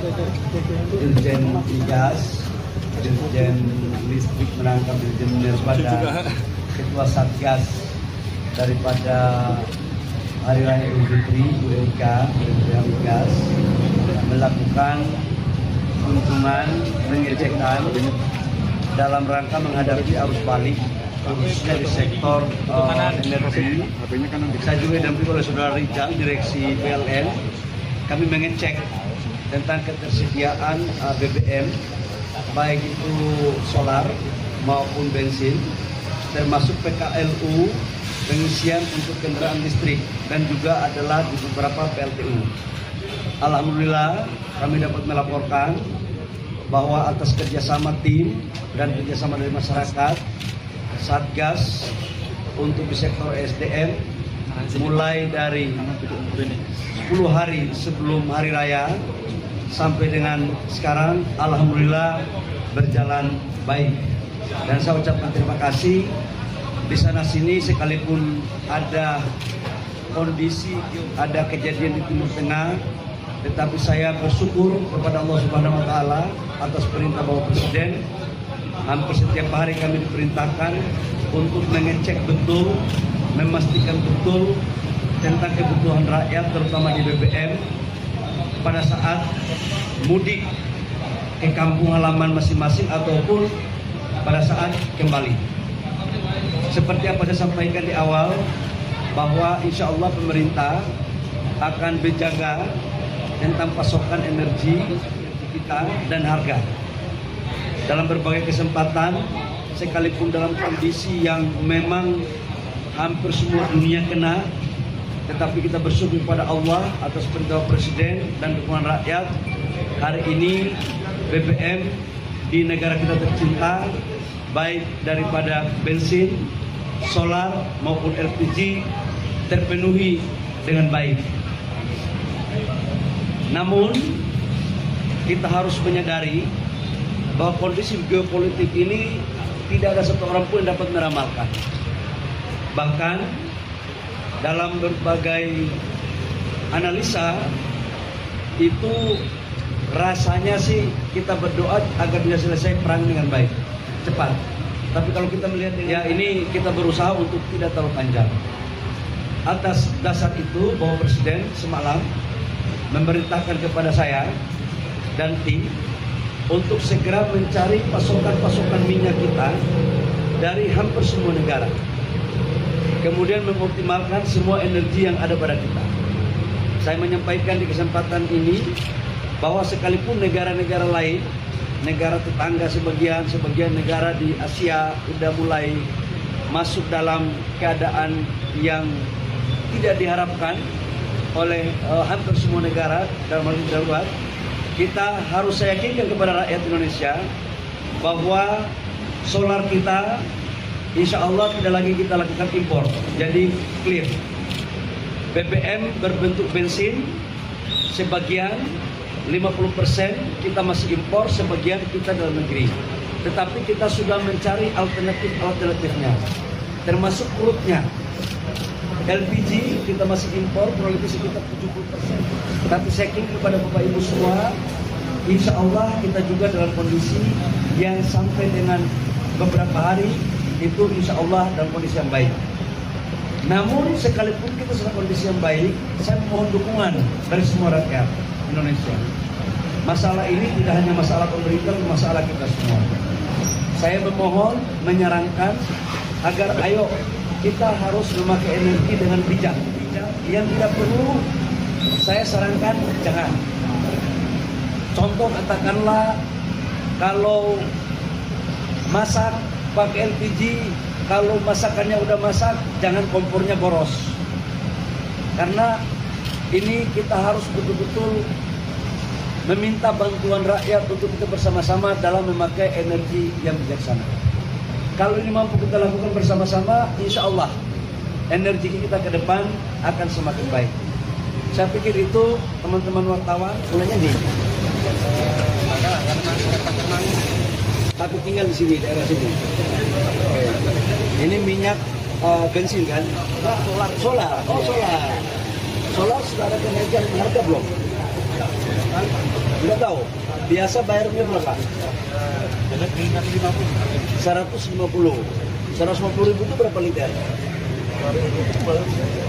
Dirjen Migas, Dirjen Listrik menangkap Dirjen Minerba, Ketua Satgas daripada Hari Raya Idul Fitri UMK Dirjen Migas melakukan kunjungan pengecekan dalam rangka menghadapi arus balik khususnya di sektor energi. Saya juga didampingi oleh Saudara Rijal, Direksi PLN. Kami mengecek tentang ketersediaan BBM, baik itu solar maupun bensin, termasuk PKLU, pengisian untuk kendaraan listrik, dan juga adalah di beberapa PLTU. Alhamdulillah kami dapat melaporkan bahwa atas kerjasama tim dan kerjasama dari masyarakat, Satgas untuk di sektor SDM mulai dari 10 hari sebelum hari raya sampai dengan sekarang alhamdulillah berjalan baik. Dan saya ucapkan terima kasih. Di sana sini sekalipun ada kondisi, ada kejadian di Timur Tengah, tetapi saya bersyukur kepada Allah Subhanahu wa taala atas perintah Bapak Presiden. Hampir setiap hari kami diperintahkan untuk mengecek betul, memastikan betul tentang kebutuhan rakyat, terutama di BBM pada saat mudik ke kampung halaman masing-masing ataupun pada saat kembali. Seperti apa saya sampaikan di awal, bahwa insya Allah pemerintah akan berjaga tentang pasokan energi kita dan harga. Dalam berbagai kesempatan, sekalipun dalam kondisi yang memang hampir semua dunia kena, tetapi kita bersyukur kepada Allah atas perintah Presiden dan dukungan rakyat. Hari ini BBM di negara kita tercinta, baik daripada bensin, solar maupun LPG, terpenuhi dengan baik. Namun kita harus menyadari bahwa kondisi geopolitik ini tidak ada satu orang pun yang dapat meramalkan. Bahkan dalam berbagai analisa itu rasanya sih kita berdoa agar bisa selesai perang dengan baik, cepat. Tapi kalau kita melihat ya ini kita berusaha untuk tidak terlalu panjang. Atas dasar itu Bapak Presiden semalam memerintahkan kepada saya dan tim untuk segera mencari pasokan-pasokan minyak kita dari hampir semua negara. Kemudian mengoptimalkan semua energi yang ada pada kita. Saya menyampaikan di kesempatan ini bahwa sekalipun negara-negara lain, negara tetangga sebagian negara di Asia sudah mulai masuk dalam keadaan yang tidak diharapkan oleh hampir semua negara dalam hal darurat, kita harus yakinkan kepada rakyat Indonesia bahwa solar kita insya Allah tidak lagi kita lakukan impor. Jadi clear. BBM berbentuk bensin, sebagian 50% kita masih impor, sebagian kita dalam negeri. Tetapi kita sudah mencari alternatifnya, termasuk crude-nya. LPG kita masih impor kurang lebih sekitar 70%. Tapi saya yakin kepada Bapak Ibu semua, insya Allah kita juga dalam kondisi yang sampai dengan beberapa hari itu insya Allah dalam kondisi yang baik. Namun sekalipun kita dalam kondisi yang baik, saya mohon dukungan dari semua rakyat Indonesia. Masalah ini tidak hanya masalah pemerintah, masalah kita semua. Saya memohon, menyarankan agar ayo kita harus memakai energi dengan bijak. Yang tidak perlu saya sarankan jangan. Contoh katakanlah kalau masak pakai LPG, kalau masakannya udah masak jangan kompornya boros. Karena ini kita harus betul-betul meminta bantuan rakyat untuk kita bersama-sama dalam memakai energi yang bijaksana. Kalau ini mampu kita lakukan bersama-sama, insya Allah energi kita ke depan akan semakin baik. Saya pikir itu teman-teman wartawan mulainya nih. Aku tinggal di sini, daerah sini. Ini minyak bensin kan? Solar. Oh solar. Solar sudah ada kenaikan harga belum? Tidak tahu. Biasa bayarnya berapa? 150. 150 ribu itu berapa liter?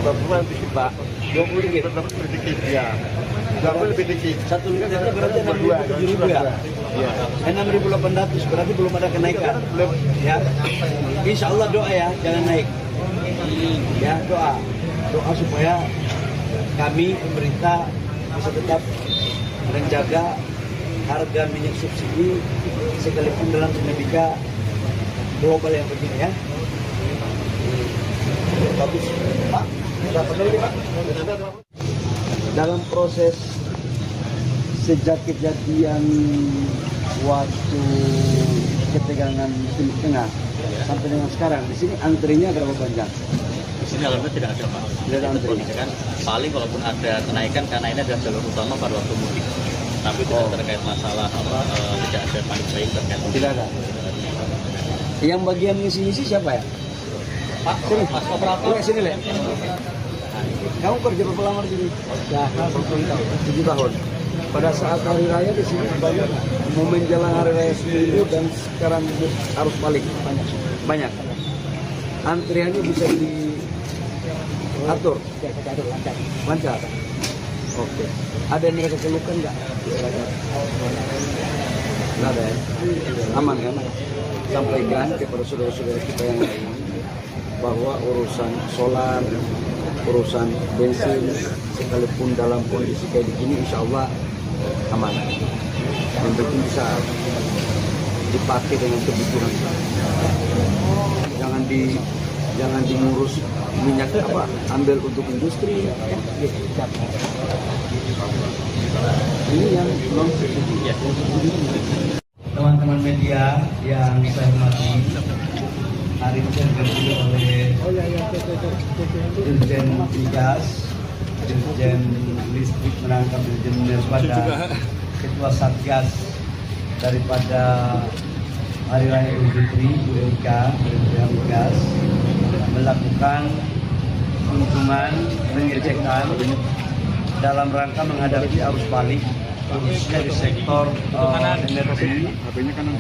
Berapa dikit Pak? 20 ringgit. Sedikit ya. Berapa lebih dikit? 1 liter berarti 6.000 ya? Iya. 6.800 berarti belum ada kenaikan. Belum. Ya. Insya Allah doa ya, jangan naik. Ya doa supaya kami pemerintah bisa tetap menjaga harga minyak subsidi sekalipun dalam dinamika global yang begini ya. Bagus Pak. Berapa kali Pak? Dalam proses sejak kejadian waktu ketegangan Timur Tengah sampai dengan sekarang di sini antrinya berapa panjang? Di sini alhamdulillah tidak ada Pak. Tidak ada antri. Kan paling walaupun ada kenaikan karena ini adalah jalur utama pada waktu mudik. Tapi tidak terkait masalah tidak ada panik buying terkait. Tidak ada. Yang bagian ngisi-ngisi siapa ya? Pak, Sini. Mas operator. Lihat sini, Lek. Kamu kerja berapa lama di sini? Ya, 7 tahun. Pada saat hari raya di sini banyak momen jalan hari raya seminggu dan sekarang harus balik banyak. Antriannya bisa diatur, lancar. Oke. Ada yang mereka keluhkan nggak? Nggak ada ya? Aman kan? Sampaikan kepada saudara-saudara kita yang lain bahwa urusan solar, urusan bensin, sekalipun dalam kondisi kayak begini, insya Allah aman. Yang penting bisa dipakai dengan kebutuhan. Jangan ngurus minyak apa, ambil untuk industri. Ini yang belum. Teman-teman media yang saya hormati, hari ini diganti oleh Dirjen Migas, Dirjen Listrik menangkap Dirjen Migas pada Ketua Satgas daripada Hari Raya Idul Fitri, Bu Erika, Dirjen Migas, melakukan kunjungan pengecekan dalam rangka menghadapi arus balik khususnya di sektor energi.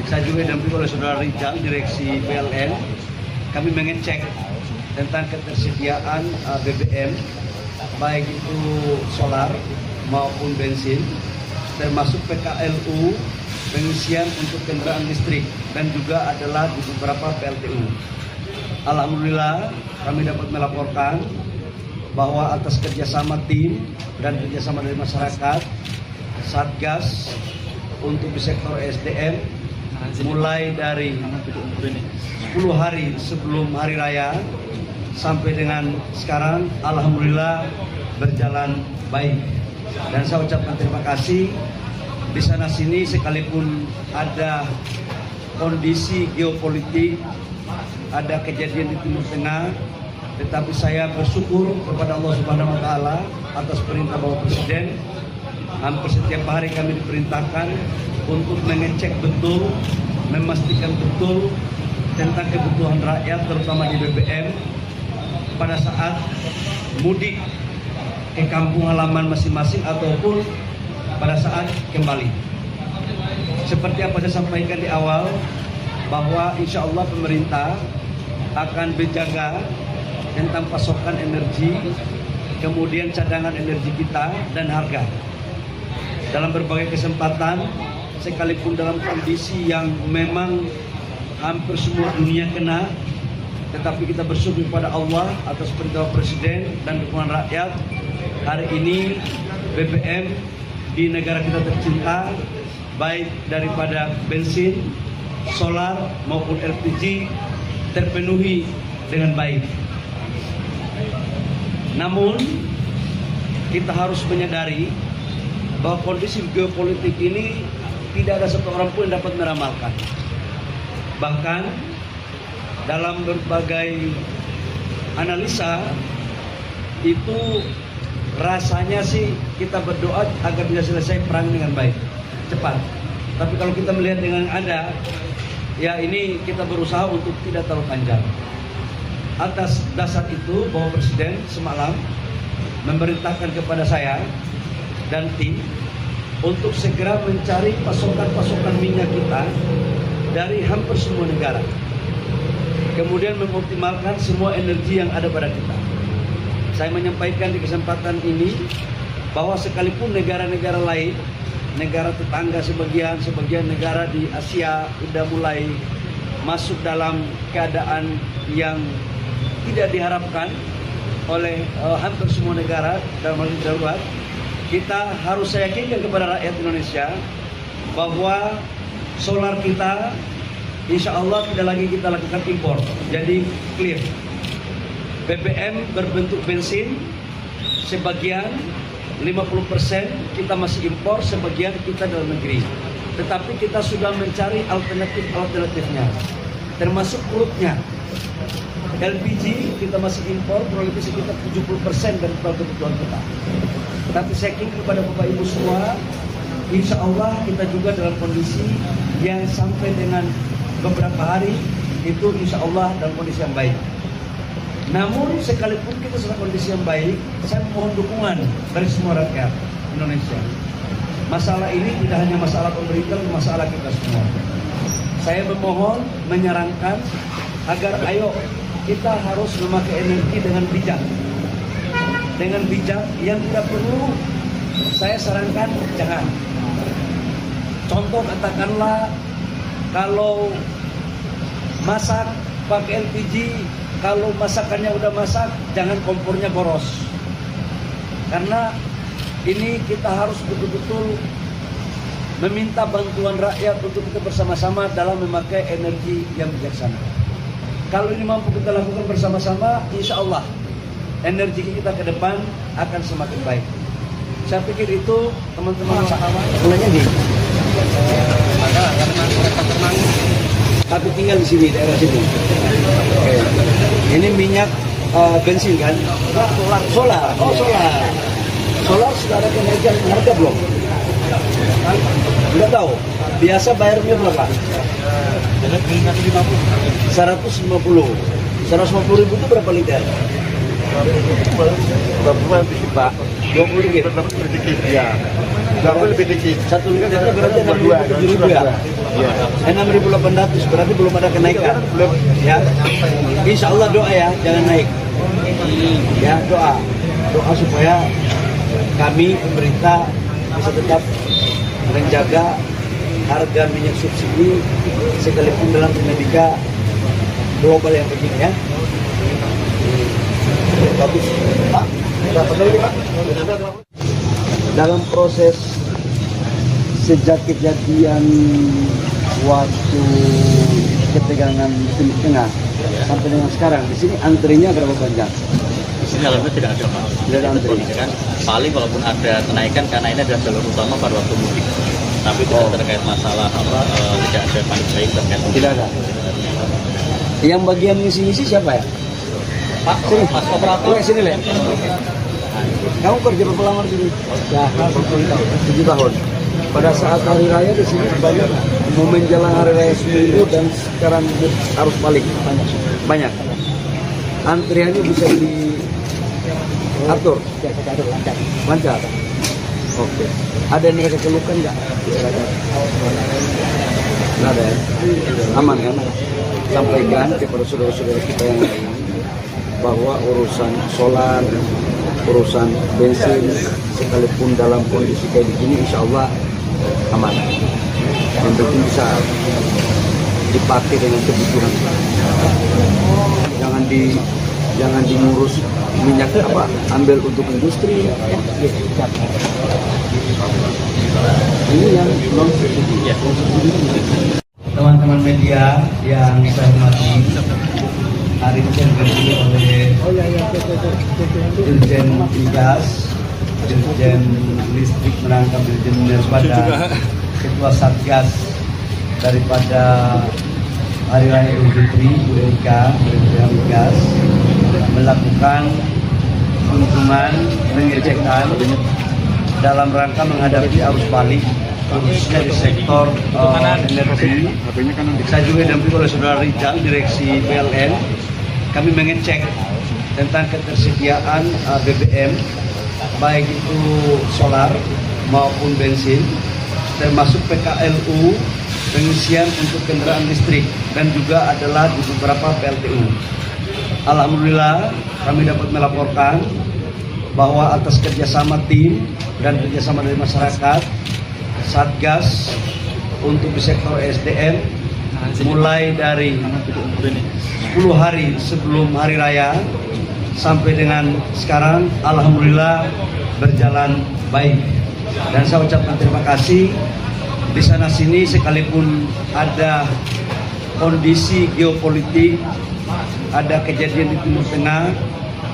Saya juga didampingi oleh Saudara Rijal, Direksi PLN. Kami mengecek tentang ketersediaan BBM, baik itu solar maupun bensin, termasuk PKLU, pengisian untuk kendaraan listrik, dan juga adalah di beberapa PLTU. Alhamdulillah kami dapat melaporkan bahwa atas kerjasama tim dan kerjasama dari masyarakat, Satgas untuk di sektor SDM mulai dari 10 hari sebelum hari raya sampai dengan sekarang alhamdulillah berjalan baik, dan saya ucapkan terima kasih. Di sana sini sekalipun ada kondisi geopolitik, ada kejadian di Timur Tengah, tetapi saya bersyukur kepada Allah Subhanahu wa taala atas perintah Bapak Presiden. Hampir setiap hari kami diperintahkan untuk mengecek betul, memastikan betul tentang kebutuhan rakyat, terutama di BBM pada saat mudik ke kampung halaman masing-masing ataupun pada saat kembali. Seperti apa saya sampaikan di awal, bahwa insya Allah pemerintah akan berjaga tentang pasokan energi, kemudian cadangan energi kita dan harga. Dalam berbagai kesempatan, sekalipun dalam kondisi yang memang hampir semua dunia kena, tetapi kita bersyukur kepada Allah atas perintah Presiden dan dukungan rakyat. Hari ini BBM di negara kita tercinta, baik daripada bensin, solar maupun LPG, terpenuhi dengan baik. Namun kita harus menyadari bahwa kondisi geopolitik ini tidak ada satu orang pun yang dapat meramalkan. Bahkan dalam berbagai analisa itu rasanya sih kita berdoa agar bisa selesai perang dengan baik, cepat. Tapi kalau kita melihat dengan ada, ya ini kita berusaha untuk tidak terlalu panjang. Atas dasar itu, Bapak Presiden semalam memerintahkan kepada saya dan tim untuk segera mencari pasokan-pasokan minyak kita dari hampir semua negara. Kemudian mengoptimalkan semua energi yang ada pada kita. Saya menyampaikan di kesempatan ini bahwa sekalipun negara-negara lain, negara tetangga sebagian negara di Asia sudah mulai masuk dalam keadaan yang tidak diharapkan oleh hampir semua negara dalam hal darurat, kita harus yakinkan kepada rakyat Indonesia bahwa solar kita insya Allah tidak lagi kita lakukan impor, jadi clear. BBM berbentuk bensin, sebagian 50% kita masih impor, sebagian kita dalam negeri. Tetapi kita sudah mencari alternatifnya, termasuk crude-nya. LPG kita masih impor, kurang lebih sekitar 70% dari kebutuhan kita. Tapi saya yakin kepada Bapak Ibu semua, insya Allah kita juga dalam kondisi yang sampai dengan beberapa hari itu insya Allah dalam kondisi yang baik. Namun sekalipun kita dalam kondisi yang baik, saya mohon dukungan dari semua rakyat Indonesia. Masalah ini tidak hanya masalah pemerintah, masalah kita semua. Saya memohon, menyarankan agar ayo kita harus memakai energi dengan bijak. Dengan bijak yang tidak perlu, saya sarankan jangan. Contoh katakanlah kalau masak pakai LPG, kalau masakannya udah masak jangan kompornya boros. Karena ini kita harus betul-betul meminta bantuan rakyat untuk kita bersama-sama dalam memakai energi yang bijaksana. Kalau ini mampu kita lakukan bersama-sama, insya Allah energi kita ke depan akan semakin baik. Saya pikir itu teman-teman sahabat. Sebenarnya nih, tapi tinggal di sini, daerah sini. Oke. Ini minyak bensin kan? Solar. Oh solar. Solar sudah ada kenaikan harga belum? Tidak tahu. Biasa bayarnya berapa? 150. 150 ribu itu berapa liter? Berapa dikit Pak? 20 ringgit. Sedikit ya. Lebih dikit. 1 liter itu berarti 6.000 ya? Iya. 6.800 berarti belum ada kenaikan. Belum. Ya. Insya Allah doa ya, jangan naik. Ya doa supaya kami pemerintah bisa tetap menjaga harga minyak subsidi sekalipun dalam dinamika global yang begini ya. Bagus. Pak, dalam proses sejak kejadian waktu ketegangan Timur Tengah sampai dengan sekarang di sini antrinya berapa panjang? Di sini alhamdulillah tidak ada Pak. Tidak ada antri. Kan paling walaupun ada kenaikan karena ini adalah jalur utama pada waktu mudik. Tapi tidak terkait masalah tidak ada panik baik terkait. Tidak ada. Yang bagian ngisi-ngisi siapa ya? Pak, Sini. Mas operator. Sini Le. Kamu kerja berapa lama di sini? Ya, 7 tahun. Pada saat hari raya di sini banyak momen jalan hari raya seminggu dan sekarang harus balik banyak. Antriannya bisa diatur, lancar. Oke. Ada yang mereka keluhkan nggak? Nggak ada ya? Aman kan? Sampaikan kepada saudara-saudara kita yang lain bahwa urusan solar, urusan bensin, sekalipun dalam kondisi kayak begini, insya Allah aman. Yang penting bisa dipakai dengan kebutuhan. Jangan diurus minyaknya apa, ambil untuk industri. Ini yang non subsidi. Teman-teman media yang saya hormati, hari ini diganti oleh Dirjen Migas, Dirjen Listrik menangkap Dirjen Migas pada Ketua Satgas daripada Hari Raya Idul Fitri, Bu Erika, Dirjen Migas, melakukan kunjungan pengecekan dalam rangka menghadapi arus balik khususnya di sektor energi. Saya juga didampingi oleh Saudara Rijal, Direksi PLN. Kami mengecek tentang ketersediaan BBM, baik itu solar maupun bensin, termasuk PKLU, pengisian untuk kendaraan listrik, dan juga adalah di beberapa PLTU. Alhamdulillah kami dapat melaporkan bahwa atas kerjasama tim dan kerjasama dari masyarakat, Satgas untuk di sektor SDM mulai dari 10 hari sebelum hari raya sampai dengan sekarang alhamdulillah berjalan baik. Dan saya ucapkan terima kasih. Di sana sini sekalipun ada kondisi geopolitik, ada kejadian di Timur Tengah,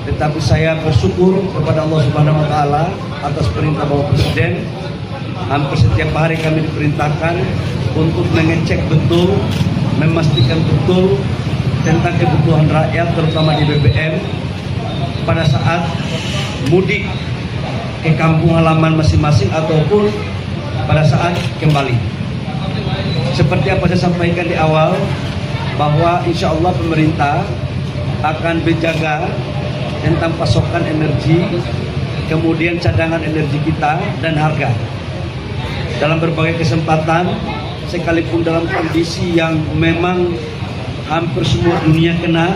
tetapi saya bersyukur kepada Allah Subhanahu wa taala atas perintah Bapak Presiden. Hampir setiap hari kami diperintahkan untuk mengecek betul, memastikan betul tentang kebutuhan rakyat terutama di BBM pada saat mudik ke kampung halaman masing-masing ataupun pada saat kembali. Seperti apa saya sampaikan di awal, bahwa insya Allah pemerintah akan berjaga tentang pasokan energi, kemudian cadangan energi kita dan harga. Dalam berbagai kesempatan, sekalipun dalam kondisi yang memang hampir semua dunia kena,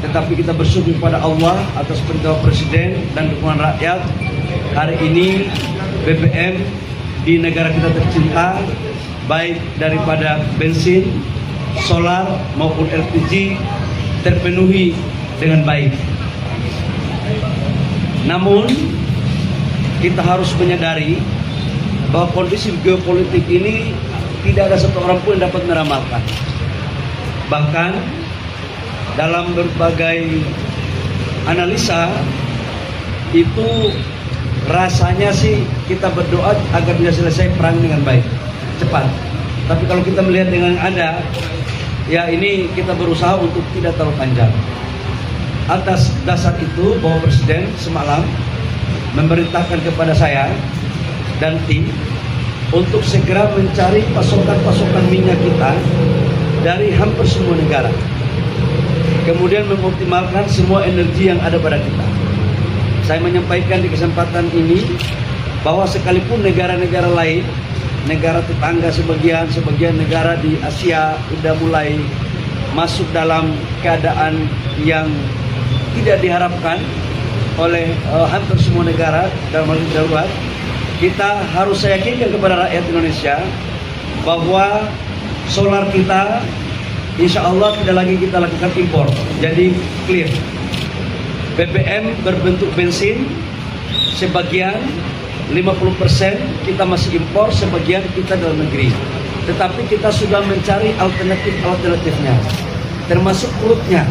tetapi kita bersyukur kepada Allah atas perintah Presiden dan dukungan rakyat. Hari ini BBM di negara kita tercinta, baik daripada bensin, solar maupun LPG terpenuhi dengan baik. Namun kita harus menyadari bahwa kondisi geopolitik ini tidak ada satu orang pun yang dapat meramalkan. Bahkan dalam berbagai analisa itu rasanya sih kita berdoa agar bisa selesai perang dengan baik, cepat. Tapi kalau kita melihat dengan ada, ya ini kita berusaha untuk tidak terlalu panjang. Atas dasar itu, Bapak Presiden semalam memerintahkan kepada saya dan tim untuk segera mencari pasokan-pasokan minyak kita dari hampir semua negara. Kemudian mengoptimalkan semua energi yang ada pada kita. Saya menyampaikan di kesempatan ini bahwa sekalipun negara-negara lain, negara tetangga sebagian negara di Asia sudah mulai masuk dalam keadaan yang tidak diharapkan oleh hampir semua negara dalam hal darurat, kita harus yakinkan kepada rakyat Indonesia bahwa solar kita insya Allah tidak lagi kita lakukan impor, jadi clear. BBM berbentuk bensin, sebagian 50% kita masih impor, sebagian kita dalam negeri. Tetapi kita sudah mencari alternatifnya, termasuk crude-nya.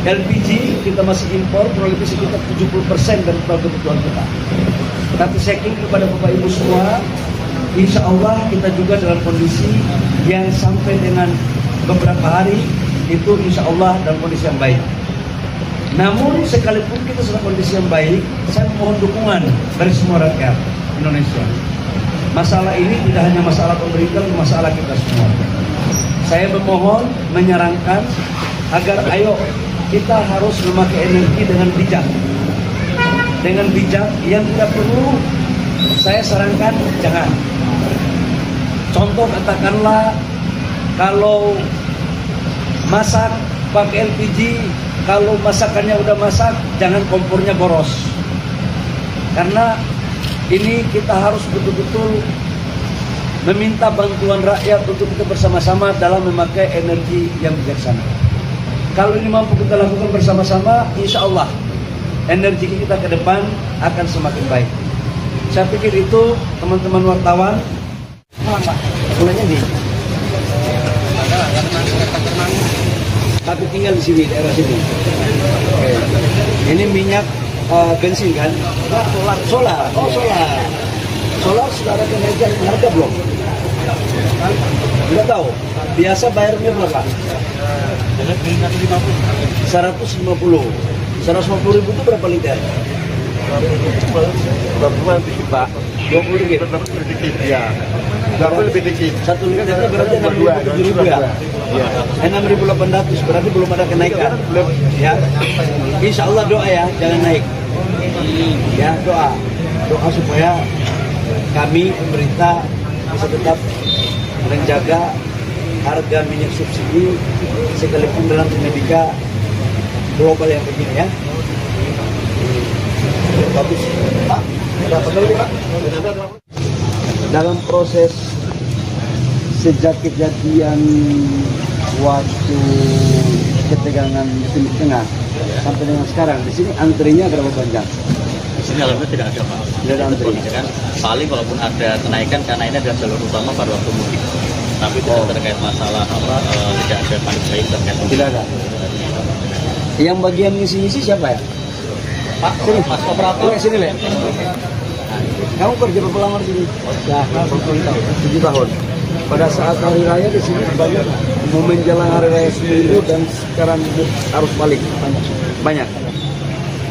LPG kita masih impor, kurang lebih sekitar 70% dari kebutuhan kita. Tapi saya yakin kepada Bapak Ibu semua, insya Allah kita juga dalam kondisi yang sampai dengan beberapa hari itu insya Allah dalam kondisi yang baik. Namun sekalipun kita dalam kondisi yang baik, saya mohon dukungan dari semua rakyat Indonesia. Masalah ini tidak hanya masalah pemerintah, masalah kita semua. Saya memohon, menyarankan agar ayo kita harus memakai energi dengan bijak. Dengan bijak yang tidak perlu, saya sarankan jangan. Contoh katakanlah kalau masak pakai LPG, kalau masakannya udah masak, jangan kompornya boros. Karena ini kita harus betul-betul meminta bantuan rakyat untuk kita bersama-sama dalam memakai energi yang bijaksana. Kalau ini mampu kita lakukan bersama-sama, insya Allah energi kita ke depan akan semakin baik. Saya pikir itu teman-teman wartawan. Mulanya nih. Tapi tinggal di sini, daerah sini. Oke. Ini minyak bensin kan? Solar. Oh, solar. Solar sudah ada kenaikan harga belum? Enggak tahu. Biasa bayarnya berapa? 150. 150 ribu itu berapa liter? 20 lebih Pak. 20 ringgit. Sedikit ya. 20 lebih dikit. 1 liternya berarti 6.000 ya? Iya. 6.800 berarti belum ada kenaikan. Belum. Ya. Insya Allah doa ya, jangan naik. Ya, doa supaya kami pemerintah bisa tetap menjaga harga minyak subsidi sekalipun dalam dinamika global yang begini ya. Bagus. Pak, ada apa lagi Pak? Dalam proses sejak kejadian waktu ketegangan di Timur Tengah sampai dengan sekarang, di sini antrinya berapa panjang? Di sini alhamdulillah tidak ada Pak. Tidak ada antri. Ya kan? Paling walaupun ada kenaikan karena ini adalah jalur utama pada waktu mudik. Tapi tidak terkait masalah tidak ada panik baik terkait. Tidak ada. Yang bagian ngisi-ngisi siapa ya? Pak, Sini. Mas operator. Oke, sini Le. Kamu kerja berapa lama di sini? Ya, 7 tahun. Pada saat hari raya di sini banyak mau menjelang hari raya seminggu dan sekarang harus balik banyak.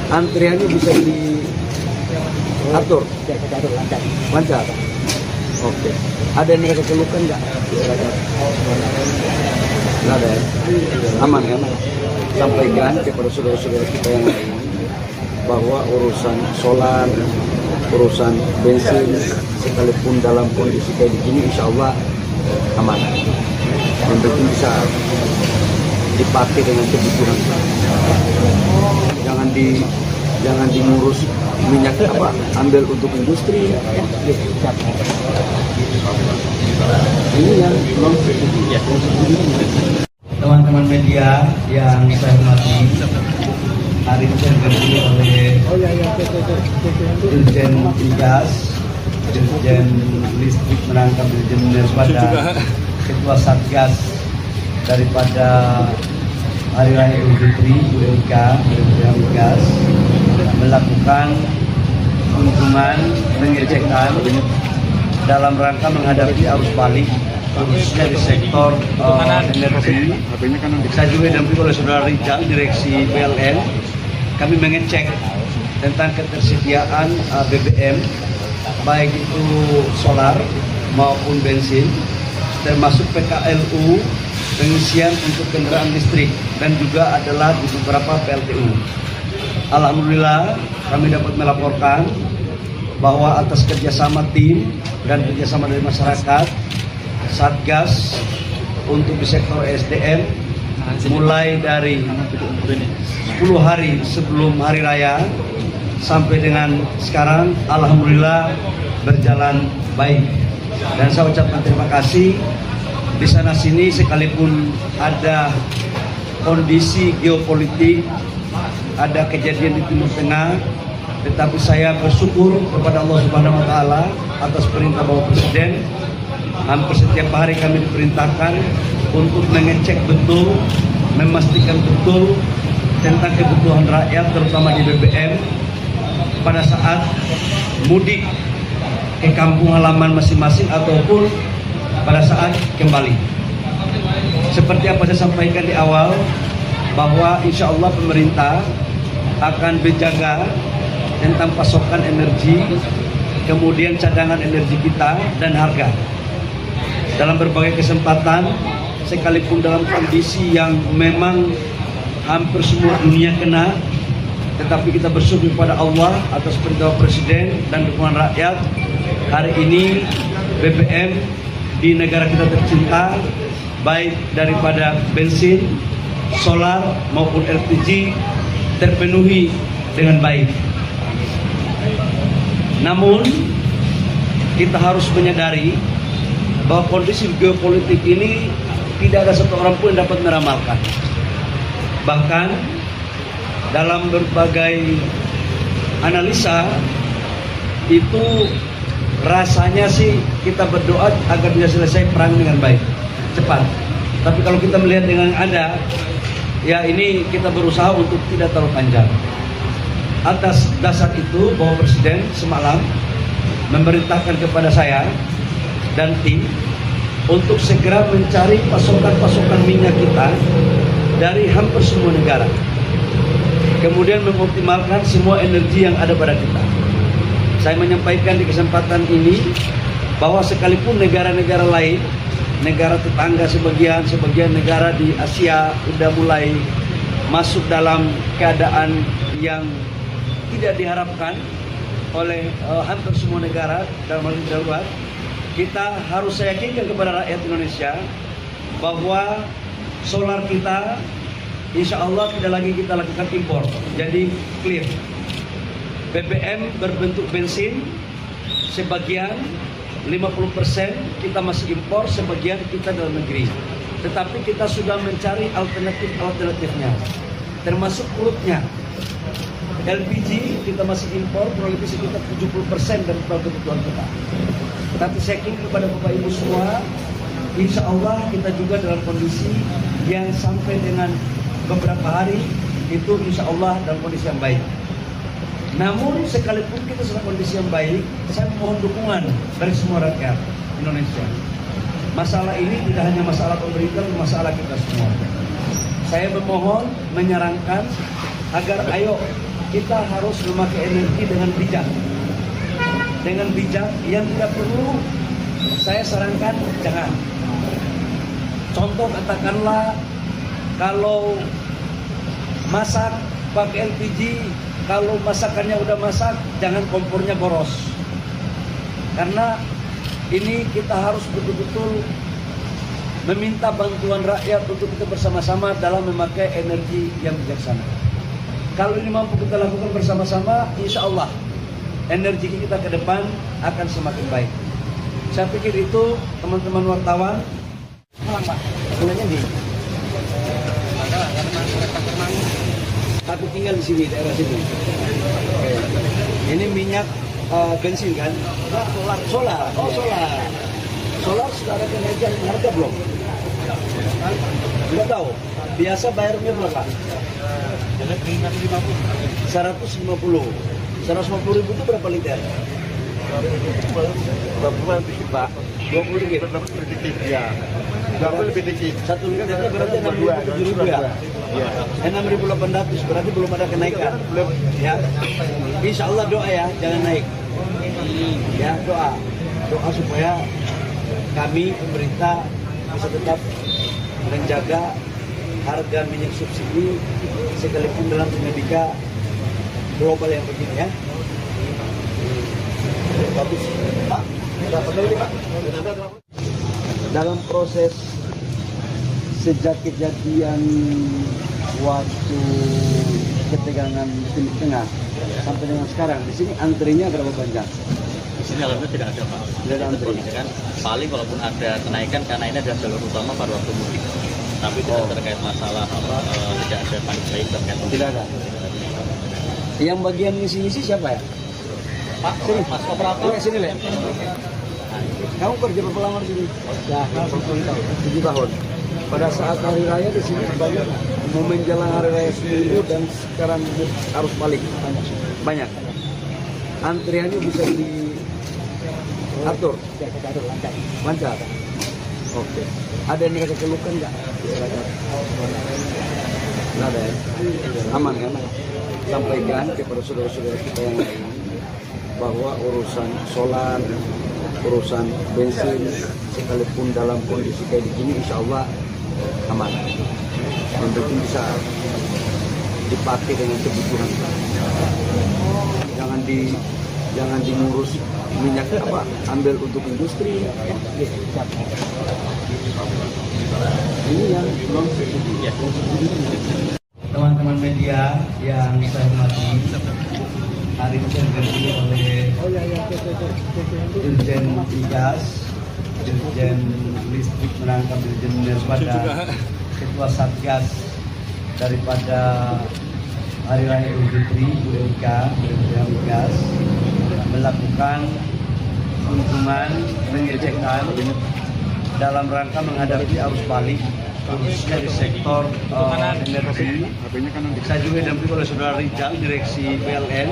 Antriannya bisa diatur, lancar. Oke. Ada yang mereka keluhkan nggak? Nggak ada ya? Aman kan? Sampaikan kepada saudara-saudara kita yang lain bahwa urusan solar, urusan bensin, sekalipun dalam kondisi kayak begini, insya Allah aman. Yang penting bisa dipakai dengan kebutuhan. Jangan ngurus minyak apa, ambil untuk industri. Ini yang non subsidi. Teman-teman media yang saya hormati, hari ini saya didampingi oleh Dirjen Migas, Dirjen Listrik menangkap Dirjen Migas pada Ketua Satgas daripada Hari Raya Idul Fitri, Dirjen Migas melakukan kunjungan pengecekan dalam rangka menghadapi arus balik khususnya di sektor energi. Saya juga didampingi oleh Saudara Rijal, Direksi PLN. Kami mengecek tentang ketersediaan BBM, baik itu solar maupun bensin, termasuk PKLU, pengisian untuk kendaraan listrik, dan juga adalah di beberapa PLTU. Alhamdulillah kami dapat melaporkan bahwa atas kerjasama tim dan kerjasama dari masyarakat, Satgas untuk di sektor SDM mulai dari 10 hari sebelum hari raya sampai dengan sekarang alhamdulillah berjalan baik, dan saya ucapkan terima kasih. Di sana sini sekalipun ada kondisi geopolitik, ada kejadian di Timur Tengah, tetapi saya bersyukur kepada Allah Subhanahu wa taala atas perintah Bapak Presiden. Hampir setiap hari kami diperintahkan untuk mengecek betul, memastikan betul tentang kebutuhan rakyat, terutama di BBM pada saat mudik ke kampung halaman masing-masing ataupun pada saat kembali. Seperti apa saya sampaikan di awal, bahwa insya Allah pemerintah akan berjaga tentang pasokan energi, kemudian cadangan energi kita dan harga. Dalam berbagai kesempatan, sekalipun dalam kondisi yang memang hampir semua dunia kena, tetapi kita bersyukur kepada Allah atas perintah Presiden dan dukungan rakyat. Hari ini BBM di negara kita tercinta, baik daripada bensin, solar maupun LPG, terpenuhi dengan baik. Namun kita harus menyadari bahwa kondisi geopolitik ini tidak ada satu orang pun yang dapat meramalkan. Bahkan dalam berbagai analisa itu rasanya sih kita berdoa agar bisa selesai perang dengan baik, cepat. Tapi kalau kita melihat dengan ada, ya ini kita berusaha untuk tidak terlalu panjang. Atas dasar itu, Bapak Presiden semalam memerintahkan kepada saya dan tim untuk segera mencari pasokan-pasokan minyak kita dari hampir semua negara. Kemudian mengoptimalkan semua energi yang ada pada kita. Saya menyampaikan di kesempatan ini bahwa sekalipun negara-negara lain, negara tetangga sebagian negara di Asia sudah mulai masuk dalam keadaan yang tidak diharapkan, oleh hampir semua negara dalam hal ini darurat, kita harus yakinkan kepada rakyat Indonesia bahwa solar kita insya Allah tidak lagi kita lakukan impor, jadi clear. BBM berbentuk bensin, sebagian 50% kita masih impor, sebagian kita dalam negeri. Tetapi kita sudah mencari alternatifnya, termasuk kurutnya. LPG kita masih impor, kurang lebih sekitar 70% dari kebutuhan kita. Tapi saya yakin kepada Bapak Ibu semua, insya Allah kita juga dalam kondisi yang sampai dengan beberapa hari itu insya Allah dalam kondisi yang baik. Namun sekalipun kita dalam kondisi yang baik, saya mohon dukungan dari semua rakyat Indonesia. Masalah ini tidak hanya masalah pemerintah, masalah kita semua. Saya memohon, menyarankan agar ayo kita harus memakai energi dengan bijak. Dengan bijak, yang tidak perlu saya sarankan jangan. Contoh katakanlah kalau masak pakai LPG, kalau masakannya udah masak jangan kompornya boros. Karena ini kita harus betul-betul meminta bantuan rakyat untuk kita bersama-sama dalam memakai energi yang bijaksana. Kalau ini mampu kita lakukan bersama-sama, insya Allah energi kita ke depan akan semakin baik. Saya pikir itu teman-teman wartawan. Pak, sebenarnya di tapi tinggal di sini, daerah sini. Ini minyak bensin kan? Solar. Oh, solar. Solar sudah ada kenaikan harga belum? Enggak tahu. Biasa bayarnya berapa? 150. 150 ribu itu berapa liter? Berapa dikit Pak? 20 ringgit. Sedikit ya. Berapa lebih dikit? 1 liternya berarti 6.000 ya? Ya. 6.800 berarti belum ada kenaikan. Belum. Ya. Insya Allah doa ya, jangan naik. Ya, doa supaya kami pemerintah bisa tetap menjaga harga minyak subsidi sekalipun dalam dinamika global yang begini ya. Bagus, Pak. Dalam proses sejak kejadian waktu ketegangan Timur Tengah sampai dengan sekarang, di sini antrinya berapa panjang? Di sini alhamdulillah tidak ada Pak. Tidak ada antri. Kan paling walaupun ada kenaikan karena ini adalah jalur utama pada waktu mudik. Tapi tidak terkait masalah tidak ada panik baik terkait. Tidak ada. Yang bagian ngisi-ngisi siapa ya? Pak, sini Mas operator. Sini Le. Kamu kerja berapa lama di sini? Ya, 7 tahun. Pada saat hari raya di sini banyak mau menjelang hari raya seminggu dan sekarang harus balik banyak. Antriannya bisa diatur, lancar. Oke. Ada yang dikasih keluhkan nggak? Nggak ada ya? Aman kan? Sampaikan kepada saudara-saudara kita yang lain bahwa urusan solar, urusan bensin, sekalipun dalam kondisi kayak begini, insya Allah aman. Yang penting bisa dipakai dengan kebutuhan. Jangan ngurus minyak apa, ambil untuk industri. Ini yang non subsidi. Teman-teman media yang saya hormati, hari ini saya diganti oleh Dirjen Migas, Dirjen Listrik menangkap Dirjen Migas pada Ketua Satgas daripada Hari Raya Idul Fitri, Bu Erika, Dirjen Migas, melakukan kunjungan pengecekan dalam rangka menghadapi arus balik khususnya di sektor energi. Saya juga didampingi oleh Saudara Rijal, Direksi PLN.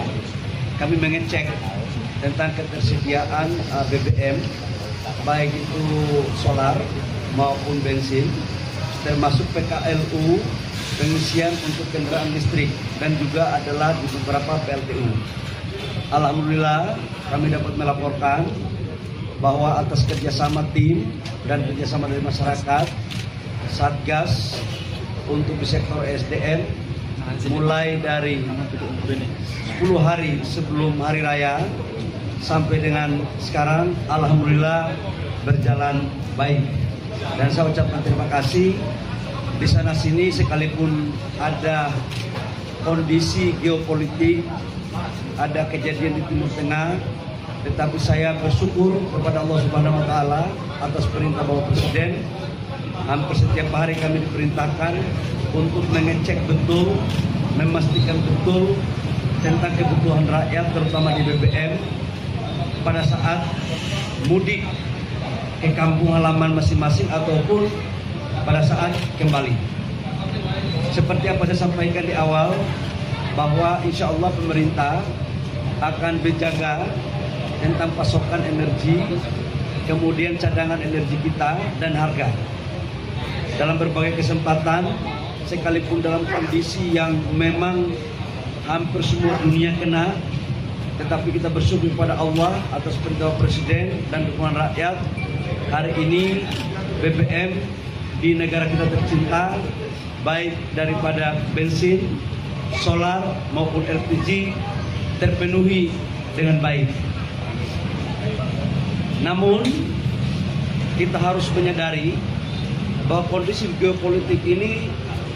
Kami mengecek tentang ketersediaan BBM, baik itu solar maupun bensin, termasuk PKLU, pengisian untuk kendaraan listrik, dan juga adalah di beberapa PLTU. Alhamdulillah kami dapat melaporkan bahwa atas kerjasama tim dan kerjasama dari masyarakat, Satgas untuk di sektor SDM mulai dari 10 hari sebelum hari raya sampai dengan sekarang alhamdulillah berjalan baik. Dan saya ucapkan terima kasih. Di sana sini sekalipun ada kondisi geopolitik, ada kejadian di Timur Tengah, tetapi saya bersyukur kepada Allah Subhanahu wa taala atas perintah Bapak Presiden. Hampir setiap hari kami diperintahkan untuk mengecek betul, memastikan betul tentang kebutuhan rakyat terutama di BBM pada saat mudik ke kampung halaman masing-masing ataupun pada saat kembali. Seperti apa saya sampaikan di awal, bahwa insya Allah pemerintah akan berjaga tentang pasokan energi, kemudian cadangan energi kita dan harga. Dalam berbagai kesempatan, sekalipun dalam kondisi yang memang hampir semua dunia kena, tetapi kita bersyukur kepada Allah atas perintah Presiden dan dukungan rakyat. Hari ini BBM di negara kita tercinta, baik daripada bensin, solar maupun LPG terpenuhi dengan baik. Namun kita harus menyadari bahwa kondisi geopolitik ini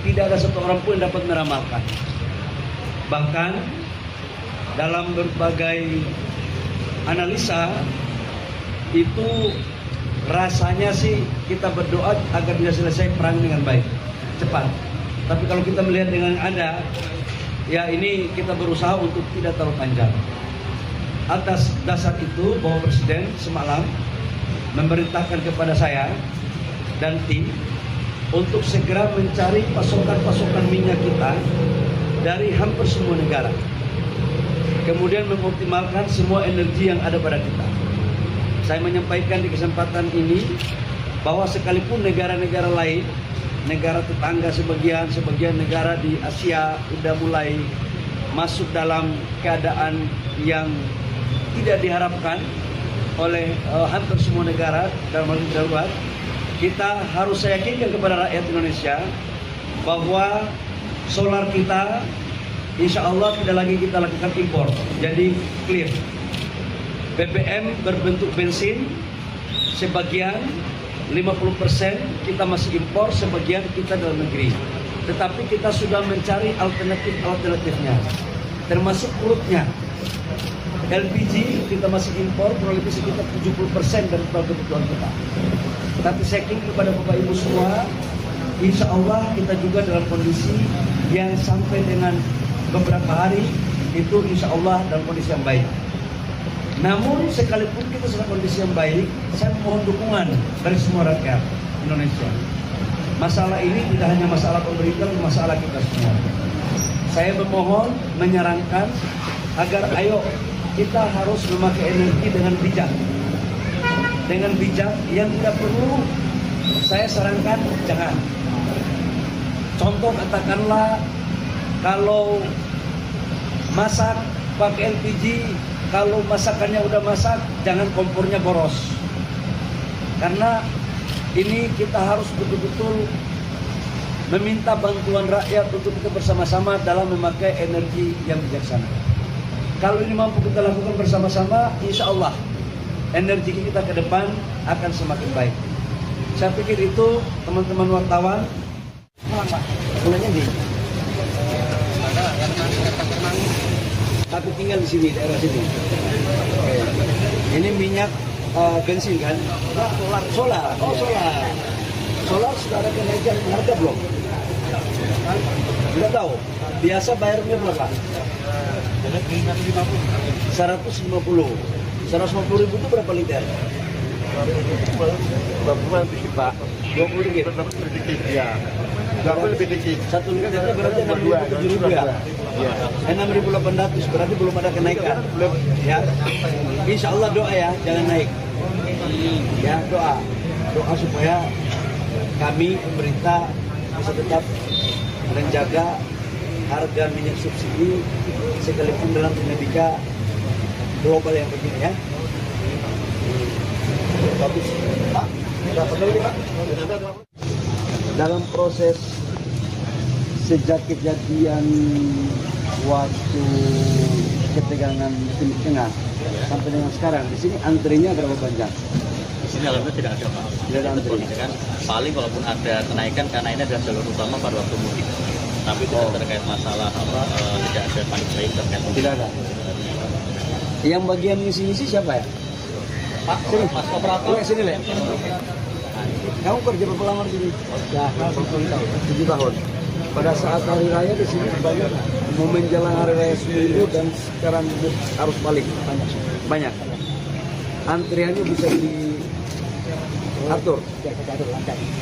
tidak ada satu orang pun yang dapat meramalkan. Bahkan dalam berbagai analisa itu rasanya sih kita berdoa agar bisa selesai perang dengan baik, cepat. Tapi kalau kita melihat dengan ada, ya ini kita berusaha untuk tidak terlalu panjang. Atas dasar itu, Bapak Presiden semalam memerintahkan kepada saya dan tim untuk segera mencari pasokan-pasokan minyak kita dari hampir semua negara. Kemudian mengoptimalkan semua energi yang ada pada kita. Saya menyampaikan di kesempatan ini bahwa sekalipun negara-negara lain, negara tetangga sebagian negara di Asia sudah mulai masuk dalam keadaan yang tidak diharapkan oleh hampir semua negara dalam hal darurat, kita harus saya yakinkan kepada rakyat Indonesia bahwa solar kita insya Allah tidak lagi kita lakukan impor, jadi clear. BBM berbentuk bensin, sebagian 50% kita masih impor, sebagian kita dalam negeri. Tetapi kita sudah mencari alternatifnya, termasuk crude-nya. LPG kita masih impor, kurang lebih sekitar 70% dari total kebutuhan kita. Tapi saya yakin kepada Bapak Ibu semua, insya Allah kita juga dalam kondisi yang sampai dengan beberapa hari itu insya Allah dalam kondisi yang baik. Namun sekalipun kita dalam kondisi yang baik, saya mohon dukungan dari semua rakyat Indonesia. Masalah ini tidak hanya masalah pemerintah, masalah kita semua. Saya memohon, menyarankan agar ayo kita harus memakai energi dengan bijak. Dengan bijak yang tidak perlu, saya sarankan jangan. Contoh katakanlah kalau masak pakai LPG, kalau masakannya udah masak, jangan kompornya boros. Karena ini kita harus betul-betul meminta bantuan rakyat untuk kita bersama-sama dalam memakai energi yang bijaksana. Kalau ini mampu kita lakukan bersama-sama, insya Allah energi kita ke depan akan semakin baik. Saya pikir itu teman-teman wartawan. Mulanya di tapi tinggal di sini, daerah sini. Ini minyak bensin kan? Solar. Oh, solar. Solar sudah ada kenaikan harga belum? Tidak tahu. Biasa bayarnya berapa? 150. 150 ribu itu berapa liter? 20 lebih Pak. 20 ringgit. Sedikit ya. 20 lebih dikit. 1 liternya berarti 6.000 ya? Ya. 6.800 berarti belum ada kenaikan. Belum. Ya. Insya Allah doa ya, jangan naik. Ya, doa supaya kami pemerintah bisa tetap menjaga harga minyak subsidi sekalipun dalam dinamika global yang begini ya. Bagus. Pak, berapa kali Pak? Dalam proses sejak kejadian waktu ketegangan Timur Tengah sampai dengan sekarang di sini antrinya berapa panjang? Di sini alhamdulillah tidak ada Pak. Tidak ada antri. Kan paling walaupun ada kenaikan karena ini adalah jalur utama pada waktu mudik. Tapi tidak terkait masalah tidak ada panik lain terkait mudik. Tidak ada. Yang bagian ngisi-ngisi siapa ya? Pak, Sini. Mas operator. Sini, Le. Kamu kerja berapa lama di sini? Ya, 7 tahun. Pada saat hari raya di sini banyak momen jalan hari raya seminggu dan sekarang arus balik banyak. Antriannya bisa diatur,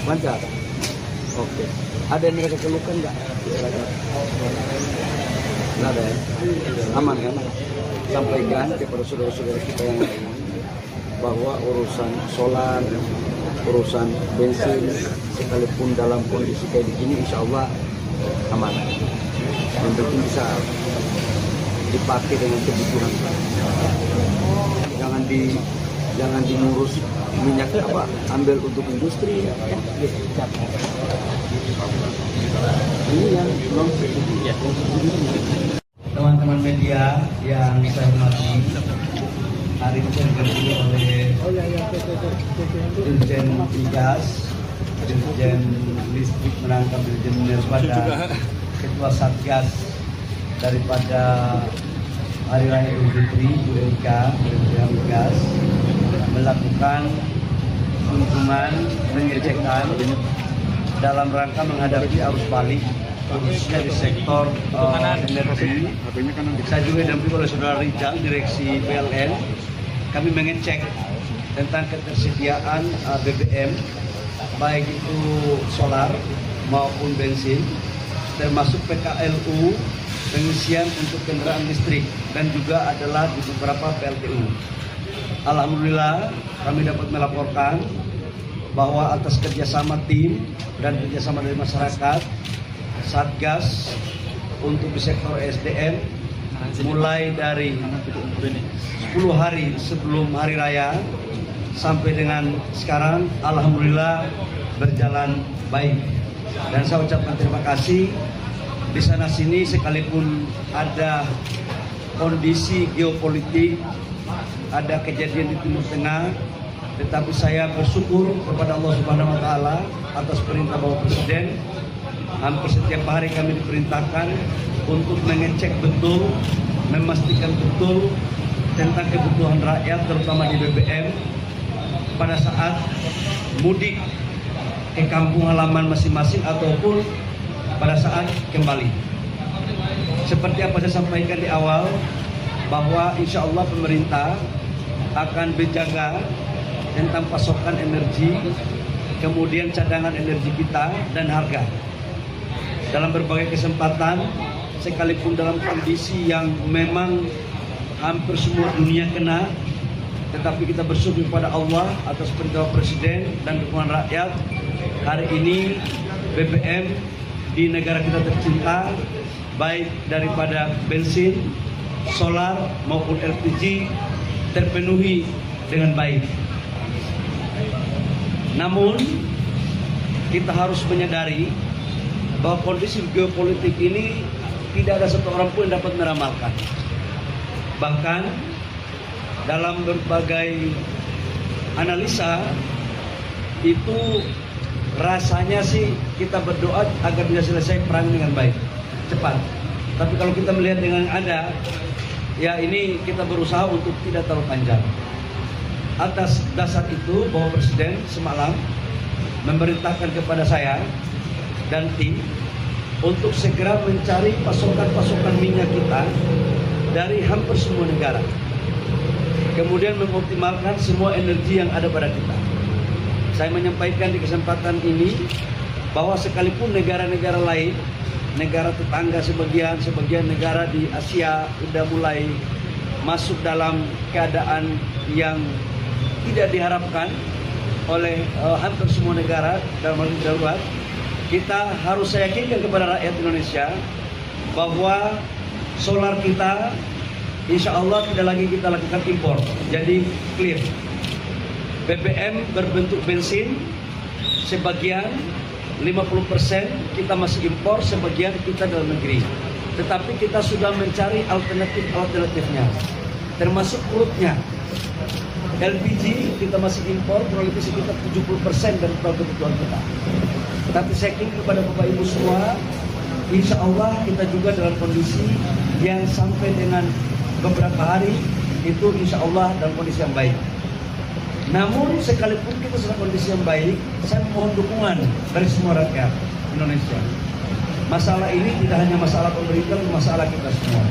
lancar. Oke. Ada yang mereka keluhkan nggak? Nggak ada ya? Aman kan? Sampaikan kepada saudara-saudara kita yang lain bahwa urusan solar, urusan bensin, sekalipun dalam kondisi kayak begini, insya Allah aman. Yang penting bisa dipakai dengan kebutuhan. Jangan ngurus minyak apa, ambil untuk industri. Ini yang belum. Teman-teman media yang saya hormati, hari ini saya didampingi oleh Dirjen Migas, Dirjen Listrik merangkap Dirjen Minerba dan Ketua Satgas daripada Hari Raya Idul Fitri, Bu Erika, Dirjen Migas, melakukan kunjungan pengecekan dalam rangka menghadapi arus balik khususnya di sektor energi. Saya juga didampingi oleh Saudara Rijal, Direksi PLN. Kami mengecek tentang ketersediaan BBM, baik itu solar maupun bensin, termasuk PKLU, pengisian untuk kendaraan listrik, dan juga adalah di beberapa PLTU. Alhamdulillah kami dapat melaporkan bahwa atas kerjasama tim dan kerjasama dari masyarakat, Satgas untuk di sektor SDM mulai dari 10 hari sebelum hari raya sampai dengan sekarang alhamdulillah berjalan baik. Dan saya ucapkan terima kasih. Di sana sini sekalipun ada kondisi geopolitik, ada kejadian di Timur Tengah, tetapi saya bersyukur kepada Allah Subhanahu wa taala atas perintah Bapak Presiden. Hampir setiap hari kami diperintahkan untuk mengecek betul, memastikan betul tentang kebutuhan rakyat, terutama di BBM pada saat mudik ke kampung halaman masing-masing ataupun pada saat kembali. Seperti apa saya sampaikan di awal, bahwa insya Allah pemerintah akan berjaga tentang pasokan energi, kemudian cadangan energi kita dan harga. Dalam berbagai kesempatan, sekalipun dalam kondisi yang memang hampir semua dunia kena, tetapi kita bersyukur kepada Allah atas perintah Presiden dan dukungan rakyat. Hari ini BBM di negara kita tercinta, baik daripada bensin, solar maupun LPG terpenuhi dengan baik. Namun kita harus menyadari bahwa kondisi geopolitik ini tidak ada satu orang pun yang dapat meramalkan. Bahkan dalam berbagai analisa itu rasanya sih kita berdoa agar bisa selesai perang dengan baik, cepat. Tapi kalau kita melihat dengan ada, ya ini kita berusaha untuk tidak terlalu panjang. Atas dasar itu, Bapak Presiden semalam memerintahkan kepada saya dan tim untuk segera mencari pasokan-pasokan minyak kita dari hampir semua negara. Kemudian mengoptimalkan semua energi yang ada pada kita. Saya menyampaikan di kesempatan ini bahwa sekalipun negara-negara lain, negara tetangga sebagian negara di Asia sudah mulai masuk dalam keadaan yang tidak diharapkan oleh hampir semua negara dalam hal darurat, kita harus saya yakinkan kepada rakyat Indonesia bahwa solar kita insya Allah tidak lagi kita lakukan impor. Jadi clear. BBM berbentuk bensin sebagian 50% kita masih impor, sebagian kita dalam negeri. Tetapi kita sudah mencari alternatifnya, termasuk crude-nya. LPG kita masih impor, kurang lebih sekitar 70% dari total kebutuhan kita. Tapi saya ingin kepada Bapak Ibu semua, insya Allah kita juga dalam kondisi yang sampai dengan beberapa hari itu insya Allah dalam kondisi yang baik. Namun sekalipun kita dalam kondisi yang baik, saya mohon dukungan dari semua rakyat Indonesia. Masalah ini tidak hanya masalah pemerintah, masalah kita semua.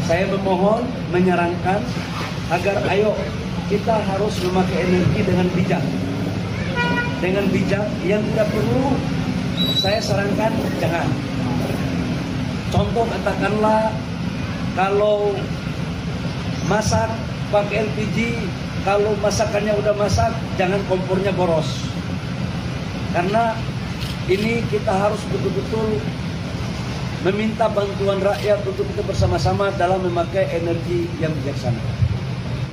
Saya memohon, menyarankan agar ayo kita harus memakai energi dengan bijak. Dengan bijak, yang tidak perlu saya sarankan jangan. Contoh katakanlah kalau masak pakai LPG, kalau masakannya udah masak jangan kompornya boros. Karena ini kita harus betul-betul meminta bantuan rakyat untuk kita bersama-sama dalam memakai energi yang bijaksana.